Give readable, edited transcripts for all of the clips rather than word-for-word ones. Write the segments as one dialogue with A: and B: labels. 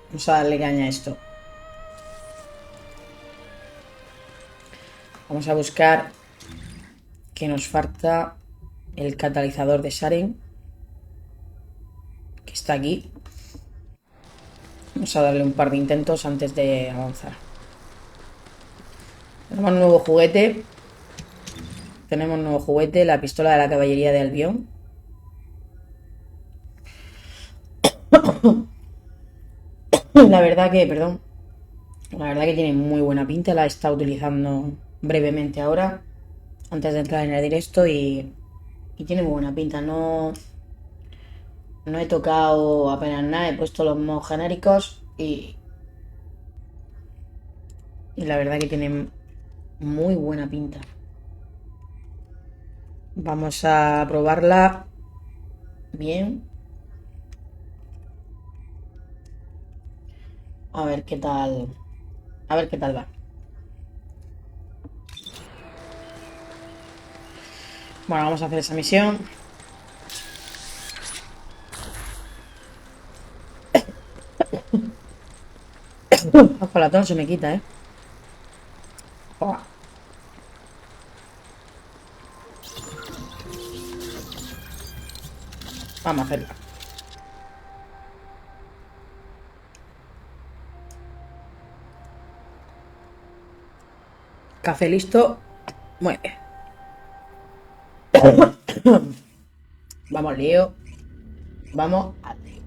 A: Vamos a darle caña a esto. Vamos a buscar que nos falta el catalizador de Sharen, que está aquí. Vamos a darle un par de intentos antes de avanzar. Tenemos un nuevo juguete. La pistola de la caballería de Albión. La verdad que, perdón, la verdad que tiene muy buena pinta. La he estado utilizando brevemente ahora, antes de entrar en el directo, y tiene muy buena pinta. No he tocado apenas nada, he puesto los mods genéricos y la verdad que tiene muy buena pinta. Vamos a probarla bien. A ver qué tal. A ver qué tal va. Bueno, vamos a hacer esa misión. Ojo, la tos se me quita, ¿eh? Joder. Vamos a hacerla. Café listo. Muy bien. Vamos, lío. Vamos al lío.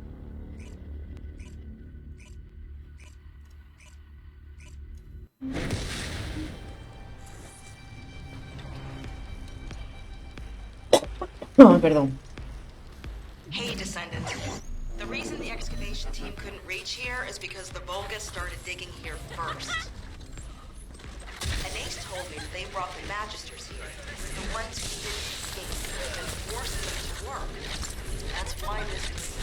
A: No, perdón.
B: Hey, Descendant. The reason the excavation team couldn't reach here is because the Volgas started digging here first. And Ace told me that they brought the Magisters here, the ones who didn't escape, and forced them to work. That's why this is...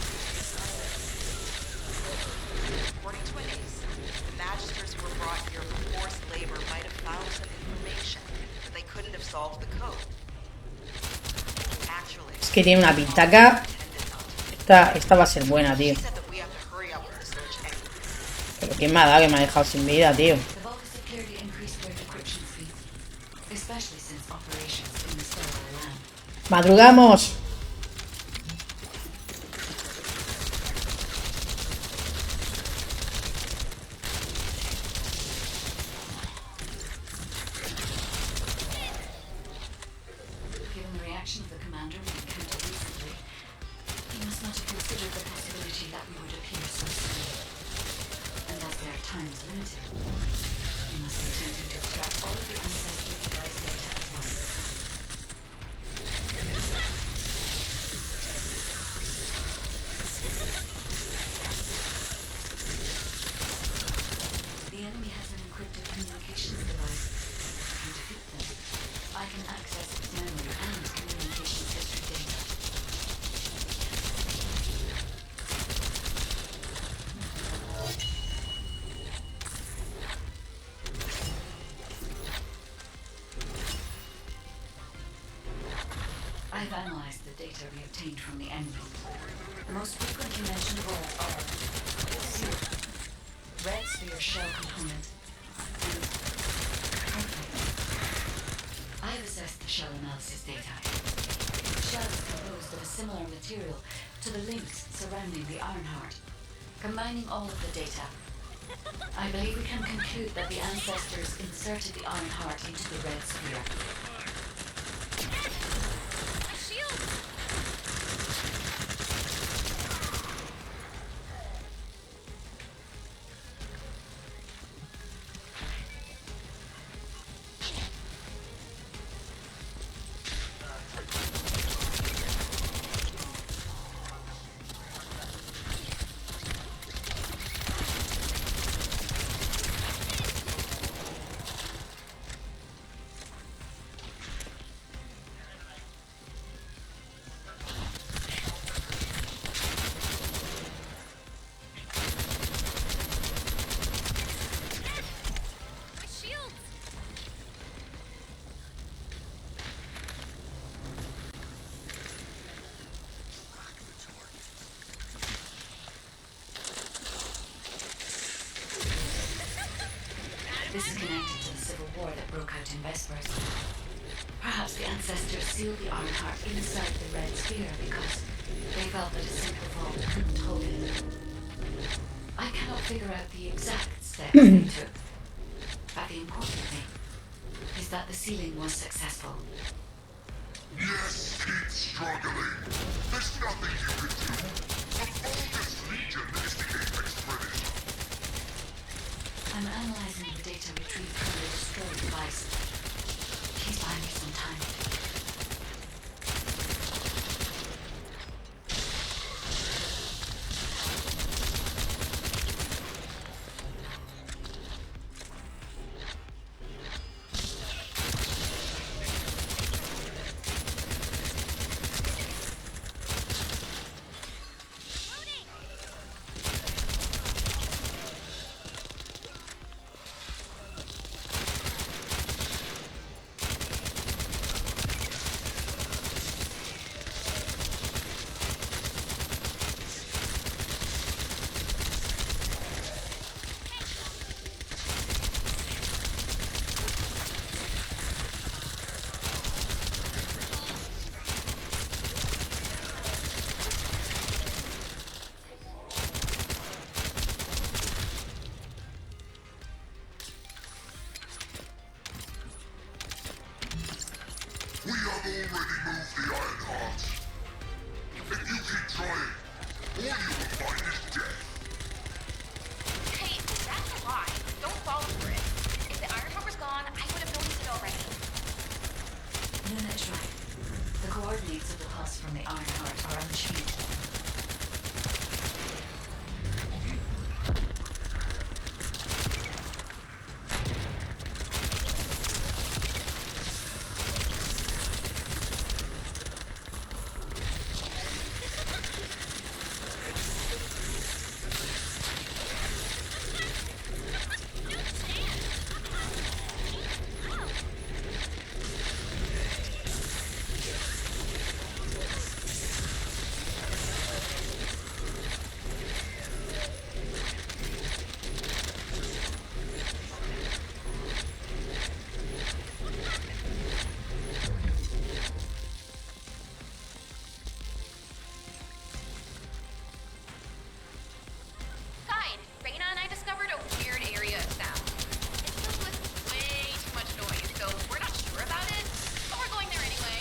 B: According to Ace, the Magisters who were brought here for forced labor might have found some information, but they couldn't have solved the code. Actually...
A: Es que tiene una pintaca. Esta va a ser buena, tío. Pero ¿quién me ha dado que me ha dejado sin vida, tío? ¡Madrugamos!
C: I've analyzed the data we obtained from the enemy. The most frequently mentioned words are zero, red sphere shell component, and perfect. I have assessed the shell analysis data. The shell is composed of a similar material to the links surrounding the Ironheart. Combining all of the data, I believe we can conclude that the ancestors inserted the Ironheart into the red sphere. This is connected to the civil war that broke out in Vespers. Perhaps the ancestors sealed the Ironheart inside the red sphere because they felt that a simple vault couldn't hold it. I cannot figure out the exact steps they took, but the important thing is that the sealing was successful.
D: Yes, keep struggling. There's nothing you can do. The boldest legion is the apex predator.
C: I'm analyzing the data retrieved from the destroyed device. Please buy me some time.
D: We have already moved the Ironheart. If you keep trying, all you will find is death.
E: Hey, that's a lie. Don't fall for it. If the Ironheart was gone, I would have noticed it already.
C: Luna is right. The coordinates of the pulse from the Ironheart are unchanged.
E: Guide, Reyna and I discovered a weird area of sound. It's filled with way too much noise, so we're not sure about it, but we're going there anyway.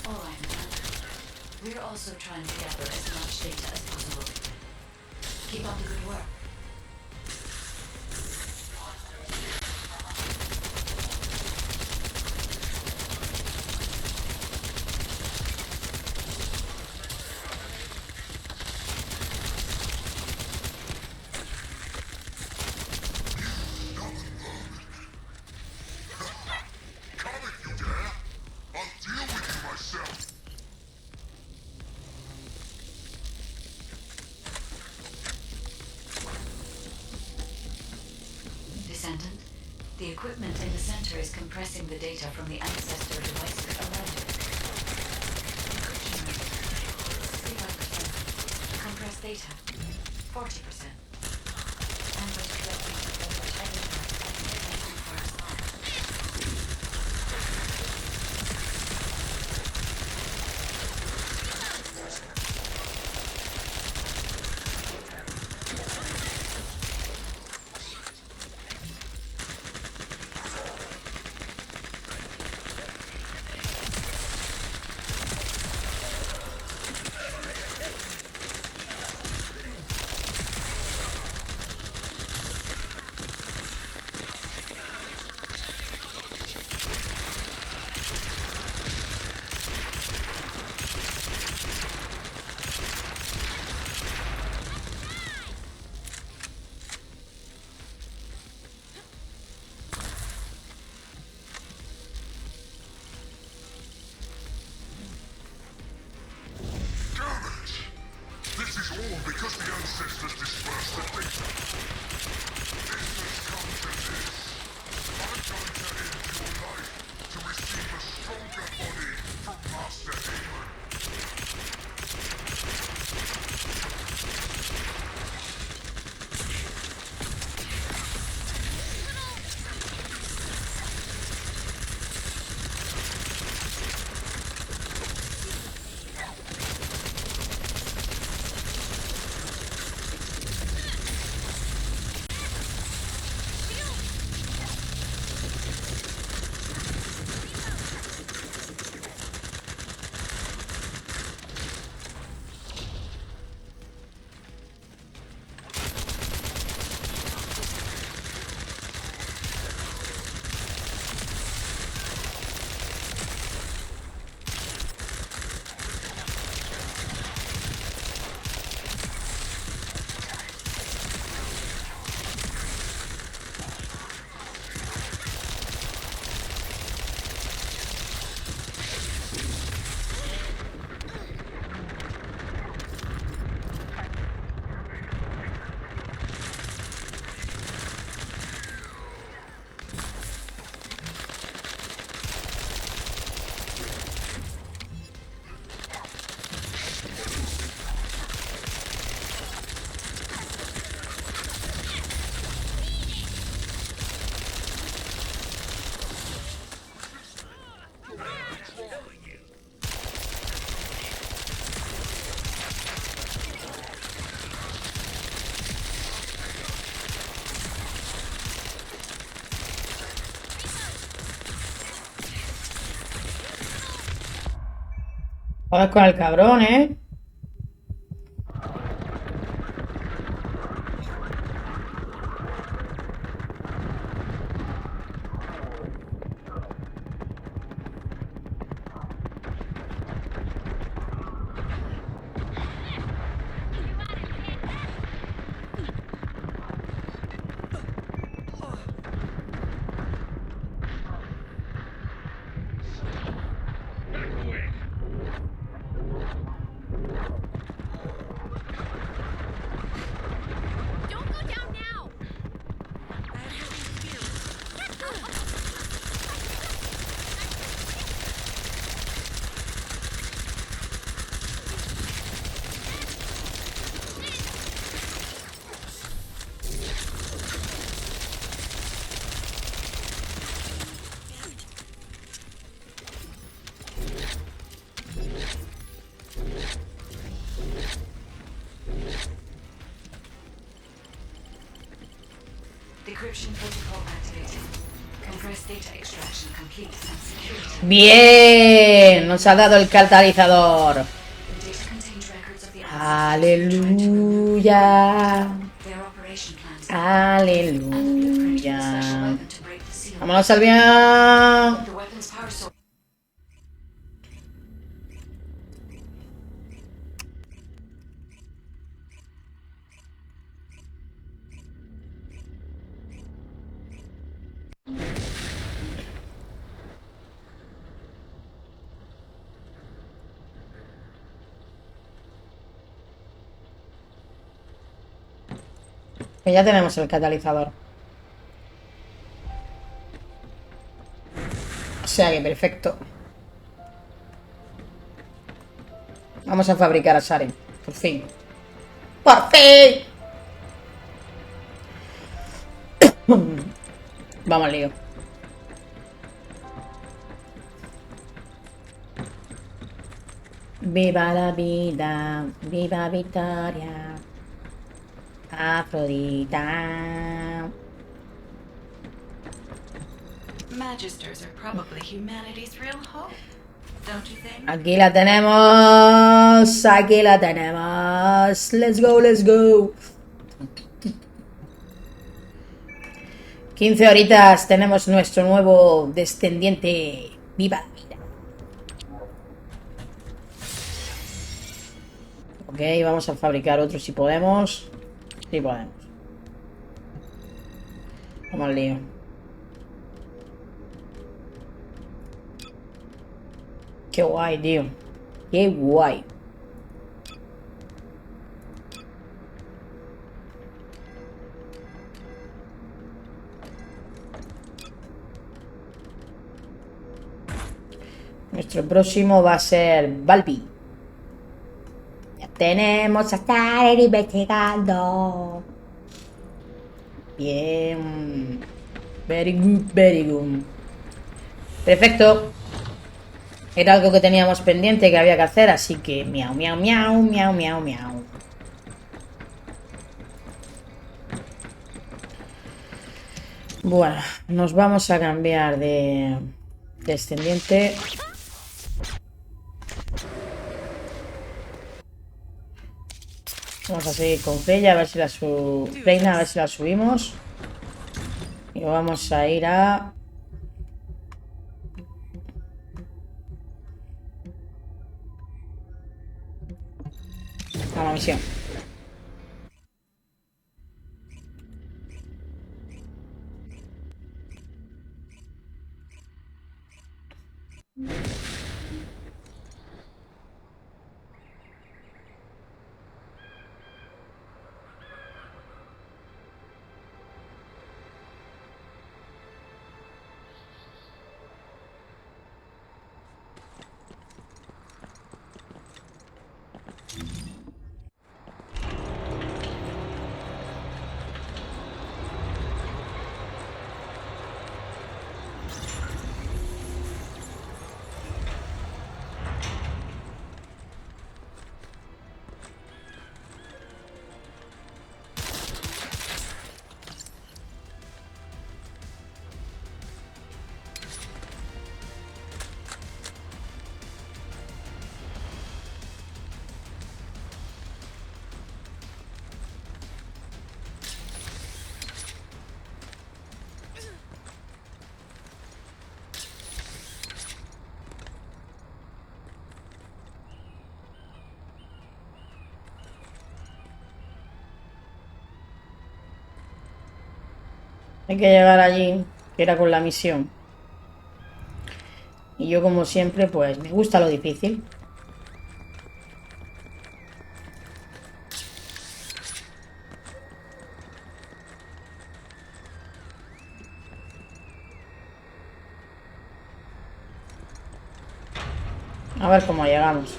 C: All right, Luna. We're also trying to gather as much data as possible. Keep up the good work.
D: Come if you dare. I'll deal with you myself.
C: Descendant, the equipment in the center is compressing the data from the ancestor devices around it. Encryption rate, 65%. Compressed data, 40%. And with collecting the tiny and first.
D: Damn it! This is all because the ancestors dispersed the data. This has come to this. I'm going to end your life to receive a stronger body from Master Aemon.
A: Joder con el cabrón, ¿eh?
E: Don't go down now.
C: Decryption protocol activated. Compressed data extraction complete and security.
A: Bien, nos ha dado el catalizador.
C: The data contained records of the
A: Aleluya.
C: their operation plans, and the blueprint for the special
A: Aleluya.
C: weapon to break the seal.
A: Vámonos al bien.
C: The weapon's power source.
A: Que ya tenemos el catalizador. O sea que perfecto. Vamos a fabricar a Sharen. Por fin. ¡Por fin! Vamos al lío. Viva la vida, viva Victoria, Afrodita.
C: Magisters are probably humanity's real hope, don't you think?
A: Aquí la tenemos, aquí la tenemos. Let's go, let's go. 15 horitas tenemos nuestro nuevo descendiente. Viva la vida. Ok, vamos a fabricar otro si podemos. Sí podemos. Vamos al lío. Qué guay, tío. Qué guay. Nuestro próximo va a ser Balbi. Ya tenemos a estar investigando. Bien. Very good, very good. Perfecto. Era algo que teníamos pendiente que había que hacer, así que miau, miau, miau, miau, miau, miau. Bueno, nos vamos a cambiar de descendiente. Vamos a seguir con Freya, a ver si la Reina, a ver si la subimos. Y vamos a ir a... a la misión. Hay que llegar allí, que era con la misión. Y yo, como siempre, pues me gusta lo difícil. A ver cómo llegamos.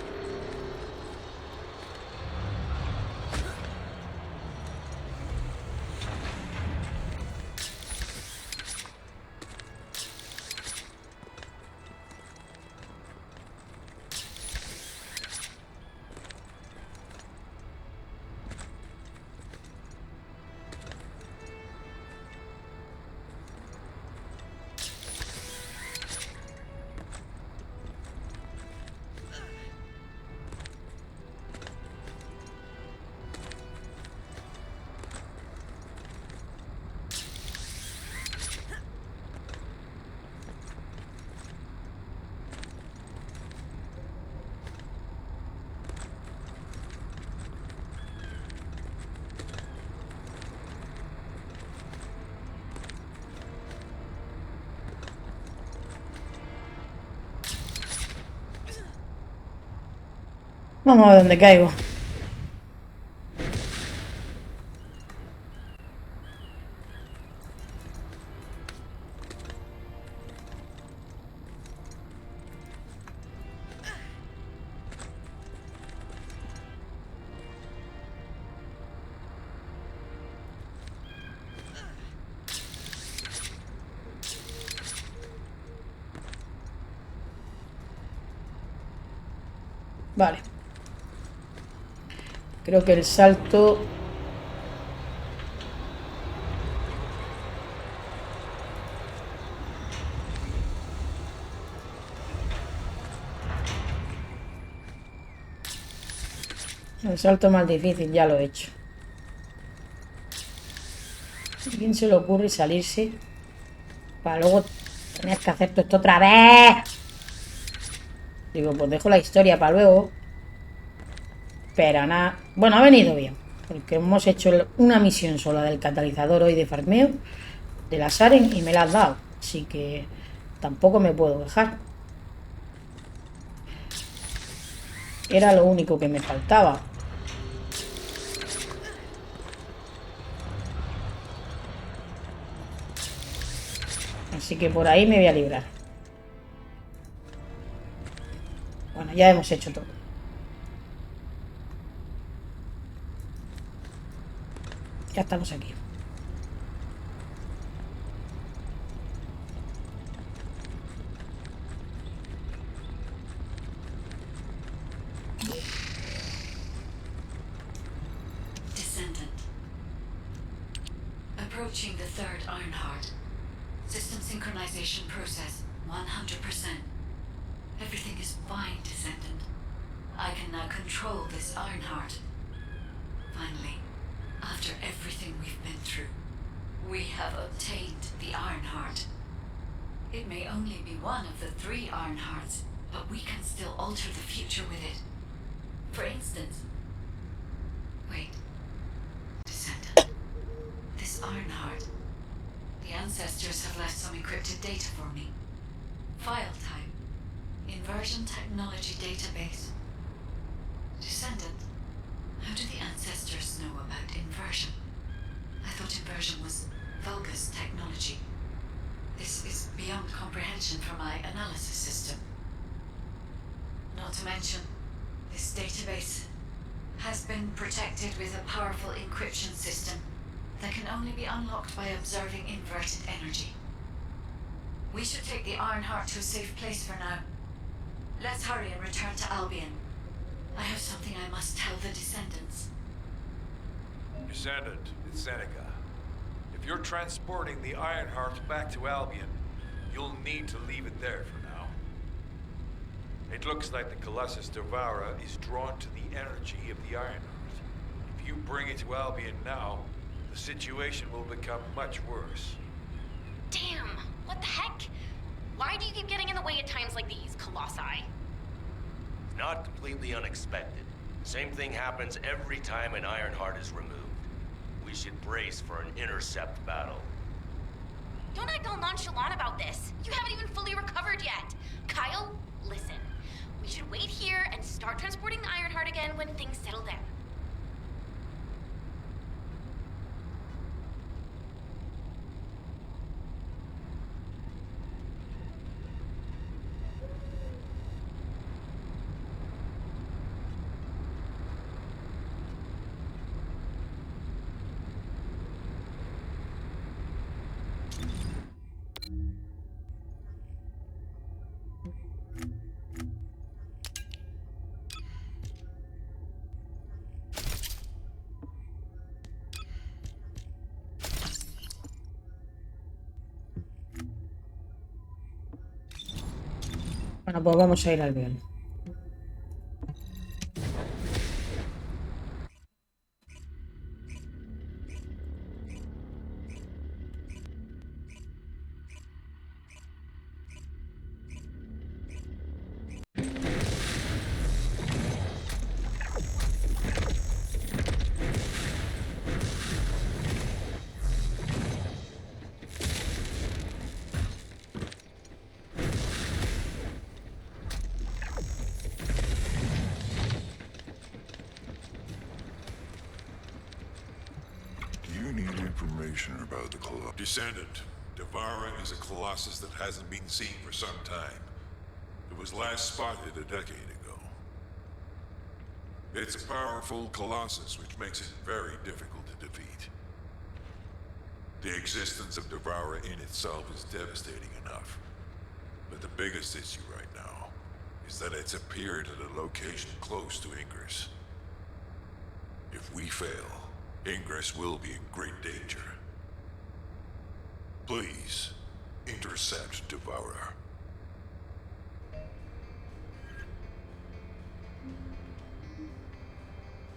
A: Vamos a ver dónde caigo. Vale. Creo que el salto... El salto más difícil ya lo he hecho. ¿A quién se le ocurre salirse para luego tener que hacer todo esto otra vez? Digo, pues dejo la historia para luego. Pero nada. Bueno, ha venido bien. Porque hemos hecho una misión sola del catalizador hoy de farmeo. De la Sharen y me la has dado. Así que tampoco me puedo quejar. Era lo único que me faltaba. Así que por ahí me voy a librar. Bueno, ya hemos hecho todo. Ya estamos aquí.
C: Descendant. Approaching the third Ironheart. System synchronization process 100%. Everything is fine, Descendant. I can now control this Ironheart. Finally, after everything we've been through, we have obtained the Ironheart. It may only be one of the 3 Ironhearts, but we can still alter the future with it. For instance... Wait. Descendant. This Ironheart. The ancestors have left some encrypted data for me. File type. Inversion technology database. Descendant. How do the ancestors know about inversion? I thought inversion was Vulgus technology. This is beyond comprehension for my analysis system. Not to mention, this database has been protected with a powerful encryption system that can only be unlocked by observing inverted energy. We should take the Ironheart to a safe place for now. Let's hurry and return to Albion. I have something I must tell the Descendants.
F: Descendant, it's Seneca. If you're transporting the Ironheart back to Albion, you'll need to leave it there for now. It looks like the Colossus Devourer is drawn to the energy of the Ironheart. If you bring it to Albion now, the situation will become much worse.
E: Damn, what the heck? Why do you keep getting in the way at times like these, Colossi?
G: Not completely unexpected. Same thing happens every time an Ironheart is removed. We should brace for an intercept battle.
E: Don't act all nonchalant about this. You haven't even fully recovered yet. Kyle, listen. We should wait here and start transporting the Ironheart again when things settle down.
A: Bueno, pues vamos a ir al bien.
D: Do you need information about the Colossus?
H: Descendant, Devara is a colossus that hasn't been seen for some time. It was last spotted a decade ago. It's a powerful colossus, which makes it very difficult to defeat. The existence of Devara in itself is devastating enough. But the biggest issue right now is that it's appeared at a location close to Ingress. If we fail, Ingress will be in great danger. Please, intercept Devourer.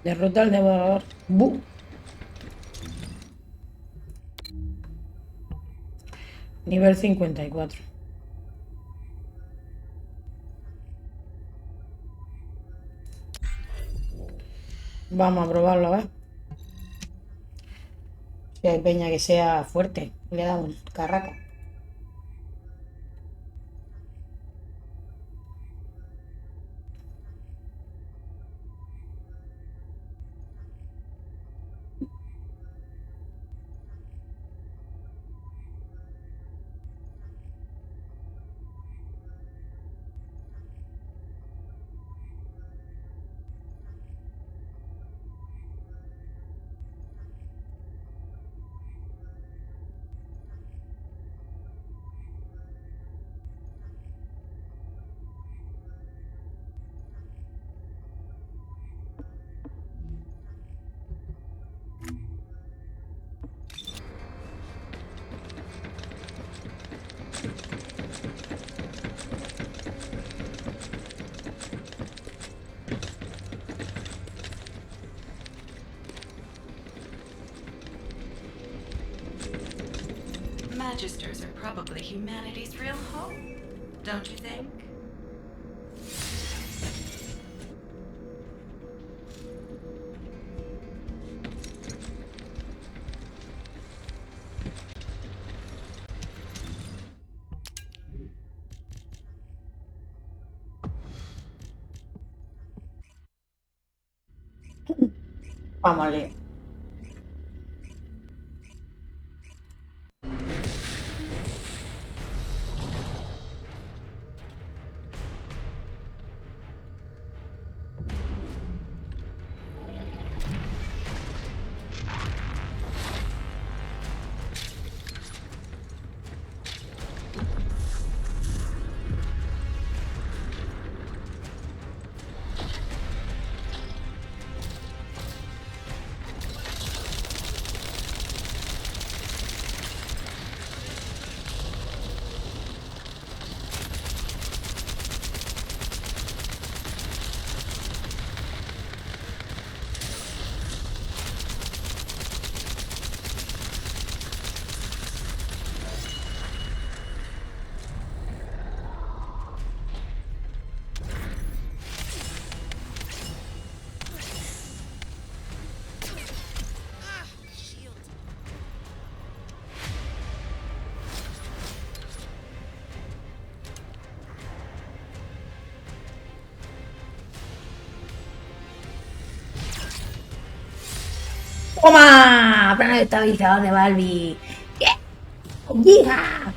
A: Derrota al devorador. ¡Bu! Nivel 54. Vamos a probarlo, a ver. Si hay peña que sea fuerte, le damos carraca.
C: Magisters are probably humanity's real hope, don't you think?
A: Vamos al lío. ¡Toma! Plano estabilizador de Barbie. ¡Yeah! ¡Hija!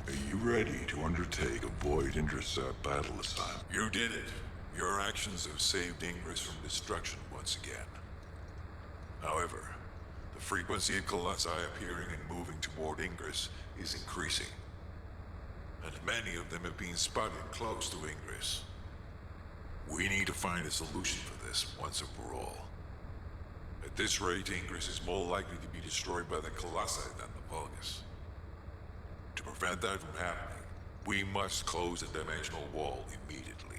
H: Are you ready to undertake a Void Intercept battle assignment? You did it. Your actions have saved Ingress from destruction once again. However, the frequency of colossi appearing and moving toward Ingress is increasing. And many of them have been spotted close to Ingress. We need to find a solution for this once and for all. At this rate, Ingress is more likely to be destroyed by the colossi than the Vulgus. To prevent that from happening, we must close the dimensional wall immediately.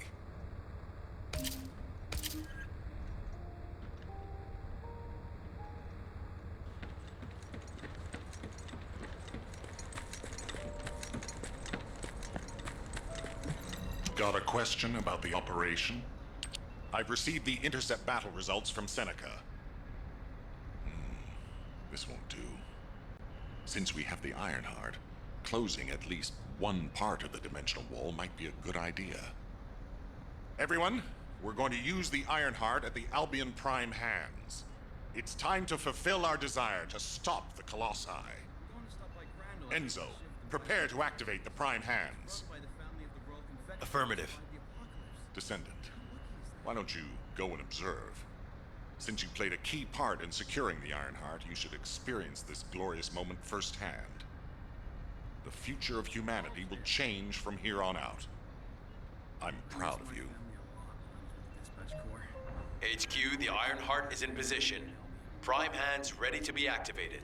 I: Got a question about the operation? I've received the intercept battle results from Seneca. This won't do. Since we have the Ironheart, closing at least one part of the dimensional wall might be a good idea. Everyone, we're going to use the Ironheart at the Albion Prime hands. It's time to fulfill our desire to stop the Colossi. Enzo, prepare to activate the Prime hands.
G: Affirmative.
I: Descendant, why don't you go and observe? Since you played a key part in securing the Ironheart, you should experience this glorious moment firsthand. The future of humanity will change from here on out. I'm proud of you.
G: HQ, the Ironheart is in position. Prime hands ready to be activated.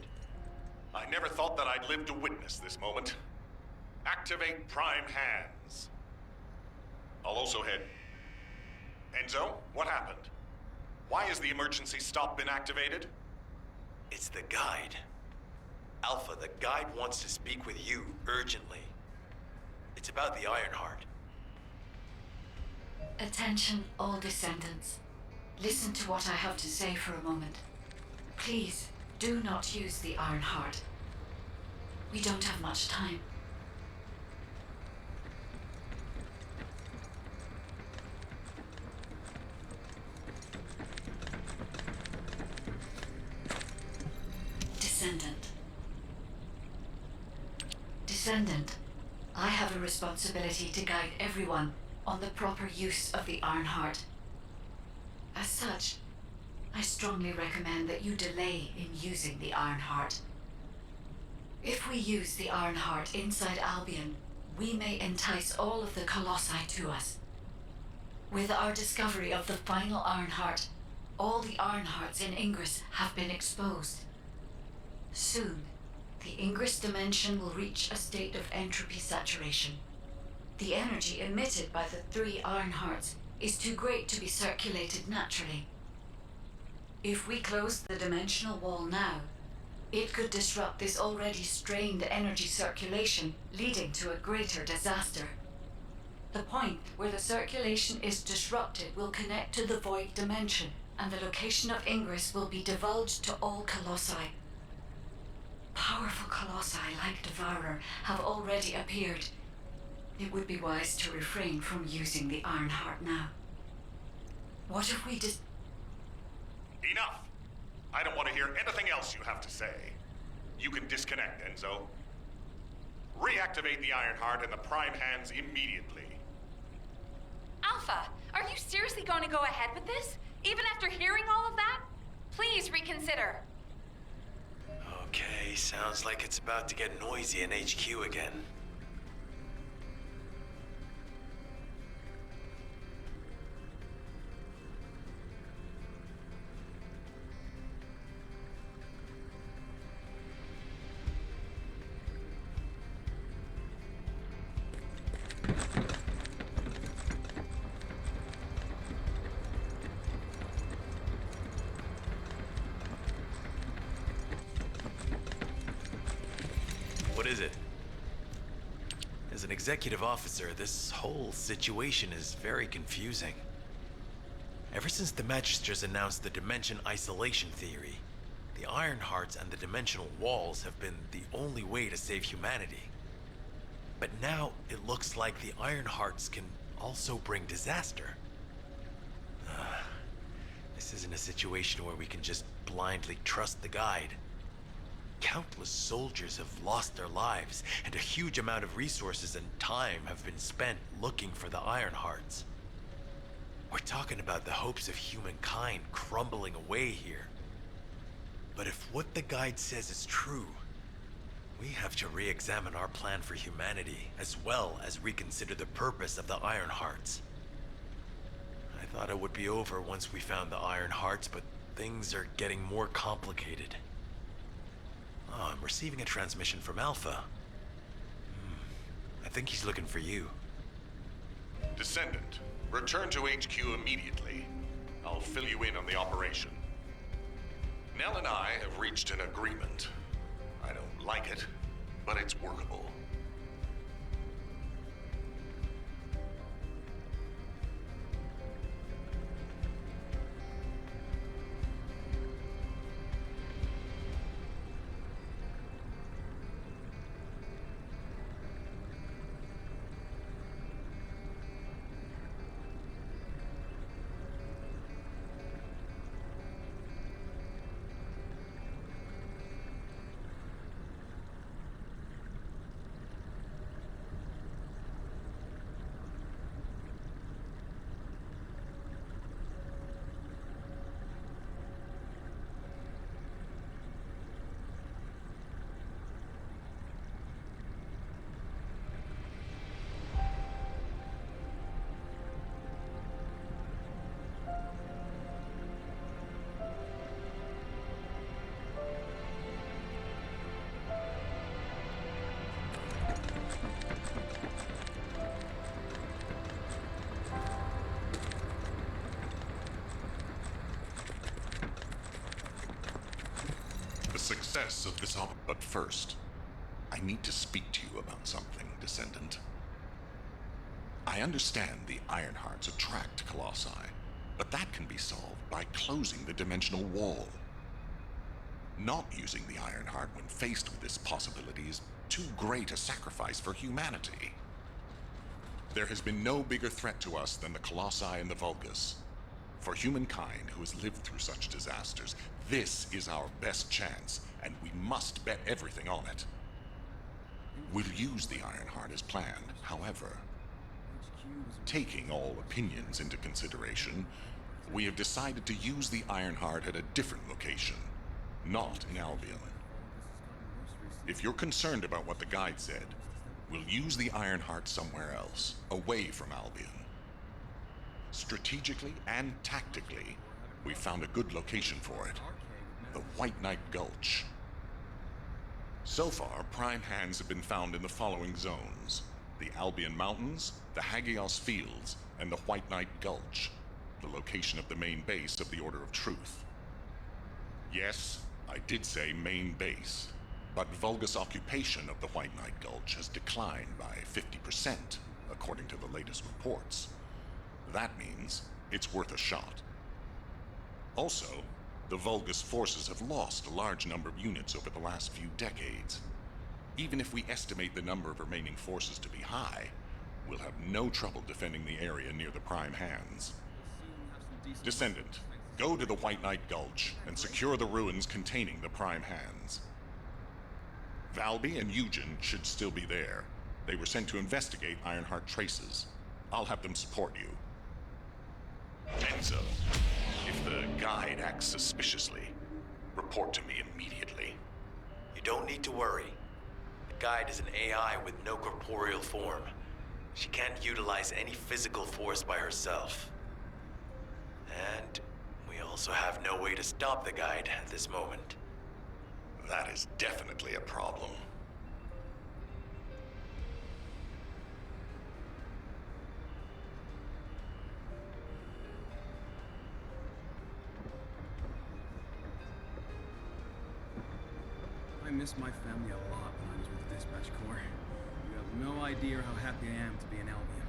I: I never thought that I'd live to witness this moment. Activate Prime hands. I'll also head... Enzo, what happened? Why has the emergency stop been activated?
G: It's the guide. Alpha, the guide wants to speak with you urgently. It's about the Ironheart.
C: Attention, all descendants. Listen to what I have to say for a moment. Please, do not use the Ironheart. We don't have much time. Descendant. Descendant, I have a responsibility to guide everyone on the proper use of the Ironheart. As such, I strongly recommend that you delay in using the Ironheart. If we use the Ironheart inside Albion, we may entice all of the Colossi to us. With our discovery of the final Ironheart, all the Ironhearts in Ingress have been exposed. Soon, the Ingress dimension will reach a state of entropy saturation. The energy emitted by the 3 Ironhearts is too great to be circulated naturally. If we close the dimensional wall now, it could disrupt this already strained energy circulation, leading to a greater disaster. The point where the circulation is disrupted will connect to the void dimension, and the location of Ingress will be divulged to all Colossi. Powerful Colossi like Devourer have already appeared. It would be wise to refrain from using the Ironheart now. What if we
I: Enough! I don't want to hear anything else you have to say. You can disconnect, Enzo. Reactivate the Ironheart in the Prime hands immediately.
E: Alpha, are you seriously going to go ahead with this? Even after hearing all of that? Please reconsider.
G: Okay, sounds like it's about to get noisy in HQ again. What is it? As an executive officer, this whole situation is very confusing. Ever since the Magisters announced the dimension isolation theory, the Ironhearts and the dimensional walls have been the only way to save humanity. But now it looks like the Ironhearts can also bring disaster. This isn't a situation where we can just blindly trust the guide. Countless soldiers have lost their lives, and a huge amount of resources and time have been spent looking for the Ironhearts. We're talking about the hopes of humankind crumbling away here. But if what the guide says is true, we have to re-examine our plan for humanity, as well as reconsider the purpose of the Ironhearts. I thought it would be over once we found the Ironhearts, but things are getting more complicated. Oh, I'm receiving a transmission from Alpha. I think he's looking for you.
I: Descendant, return to HQ immediately. I'll fill you in on the operation. Nell and I have reached an agreement. I don't like it, but it's workable. Success of this But first, I need to speak to you about something, Descendant. I understand the Ironhearts attract Colossi, but that can be solved by closing the dimensional wall. Not using the Ironheart when faced with this possibility is too great a sacrifice for humanity. There has been no bigger threat to us than the Colossi and the Vulgus. For humankind who has lived through such disasters, this is our best chance, and we must bet everything on it. We'll use the Ironheart as planned, however. Taking all opinions into consideration, we have decided to use the Ironheart at a different location, not in Albion. If you're concerned about what the guide said, we'll use the Ironheart somewhere else, away from Albion. Strategically and tactically, we found a good location for it. The White Knight Gulch. So far, prime hands have been found in the following zones: the Albion Mountains, the Hagios Fields, and the White Knight Gulch, the location of the main base of the Order of Truth. Yes, I did say main base, but Vulgus occupation of the White Knight Gulch has declined by 50%, according to the latest reports. That means it's worth a shot. Also, the Vulgus forces have lost a large number of units over the last few decades. Even if we estimate the number of remaining forces to be high, we'll have no trouble defending the area near the prime hands. Descendant, go to the White Knight Gulch and secure the ruins containing the prime hands. Valby and Eugen should still be there. They were sent to investigate Ironheart traces. I'll have them support you. Enzo, if the guide acts suspiciously, report to me immediately.
G: You don't need to worry. The guide is an AI with no corporeal form. She can't utilize any physical force by herself. And we also have no way to stop the guide at this moment.
I: That is definitely a problem.
J: I miss my family a lot when I was with the Dispatch Corps. You have no idea how happy I am to be in Albion.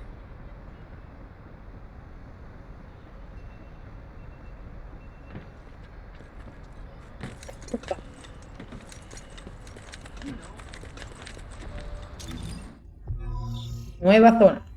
A: Nueva zona.